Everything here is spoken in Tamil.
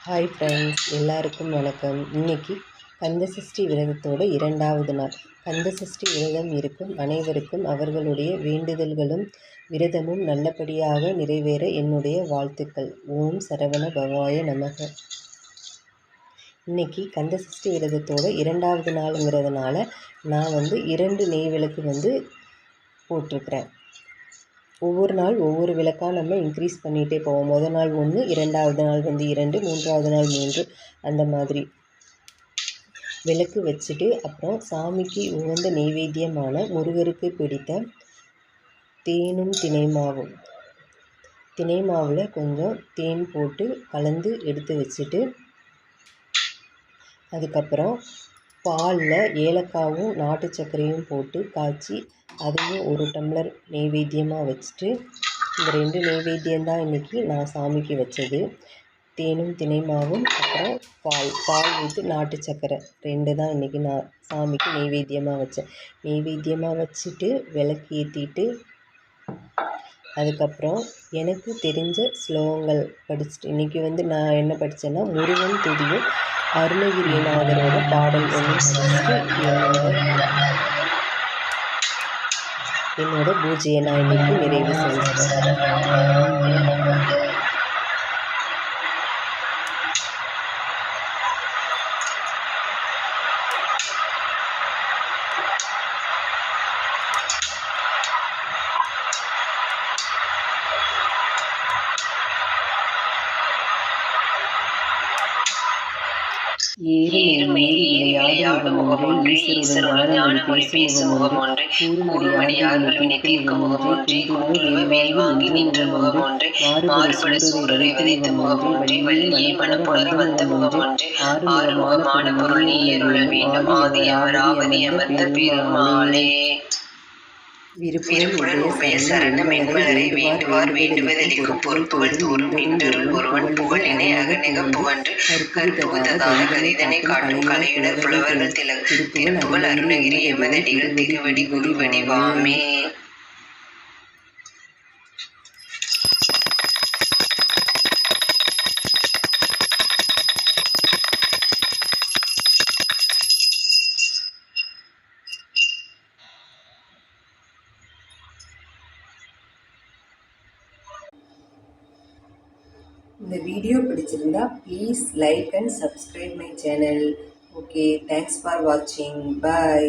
ஹாய் ஃப்ரெண்ட்ஸ், எல்லாருக்கும் வணக்கம். இன்றைக்கி கந்தசஷ்டி விரதத்தோட 2வது நாள். கந்தசஷ்டி விரதம் இருக்கும் அனைவருக்கும் அவர்களுடைய வேண்டுதல்களும் விரதமும் நல்லபடியாக நிறைவேற என்னுடைய வாழ்த்துக்கள். ஓம் சரவண பவாய நமக. இன்றைக்கி கந்தசஷ்டி விரதத்தோட 2வது நாளுங்கிறதுனால நான் 2 நெய் விளக்கு போட்டிருக்கிறேன். ஒவ்வொரு நாள் ஒவ்வொரு விளக்காக நம்ம இன்க்ரீஸ் பண்ணிகிட்டே போவோம். முதல் நாள் 1, 2வது நாள் 2, 3வது நாள் 3, அந்த மாதிரி விளக்கு வச்சுட்டு அப்புறம் சாமிக்கு உகந்த நெய்வேத்தியமான முருகருக்கு பிடித்த தேனும் தினை மாவில் கொஞ்சம் தேன் போட்டு கலந்து எடுத்து வச்சுட்டு, அதுக்கப்புறம் பாலில் ஏலக்காவும் நாட்டு சர்க்கரையும் போட்டு காய்ச்சி அதையும் 1 டம்ளர் நெய்வேத்தியமாக வச்சுட்டு, இந்த 2 நெய்வேத்தியம்தான் இன்றைக்கி நான் சாமிக்கு வச்சது. தேனும் தினை மாவும் அப்புறம் பால் வித் நாட்டு சர்க்கரை 2 தான் இன்றைக்கி நான் சாமிக்கு நெய்வேத்தியமாக வச்சேன். நெய்வேத்தியமாக வச்சுட்டு விளக்கு ஏற்றிட்டு, அதுக்கப்புறம் எனக்கு தெரிஞ்ச ஸ்லோகங்கள் படிச்சுட்டு இன்றைக்கி நான் என்ன படித்தேன்னா, முருகன் துதியும் அருணகிரிநாதரோட பாடல் ஒன்று படிச்சுட்டு என்னோட பூஜையை நான் இன்றைக்கி நிறைவு செஞ்சேன். ஏறுமேல் விளையாடும் முகம் ஒன்று, ஈஸ்வருடன் ஞானமொழி பேசும் முகம் ஒன்று, கூறுமடியார் வினை தீர்க்கும் முகம் ஒன்று, குன்றுவ வேல் வாங்கி நின்ற முகம் ஒன்று, மாறுபட சூரரை விதைத்த முகம் ஒன்று, வள்ளியே மனப்புணர வந்த முகம் ஒன்று, ஆறுமுகமான பொருள் நீ அருள வேண்டும், ஆதி அமராவதி அமர்ந்த பெருமாளே. விருப்புடன் உபய சரணம் என்மலரை வேண்டுவார் வேண்டுவதளிக்கும் பொறுப்புகள் தோறும் நின்றருள் ஒருவன் புகழினை அகநிக புகன்று கற்புகதான கரிதனை காட்டும் கலையுணர் புலவர்கள் திருப்புகழ் அருணகிரி எமதடிகள் திகுவடி குருவடி வாமே. இந்த வீடியோ பிடிச்சிருந்தா please like and subscribe my channel. Okay, thanks for வாட்சிங். பாய்.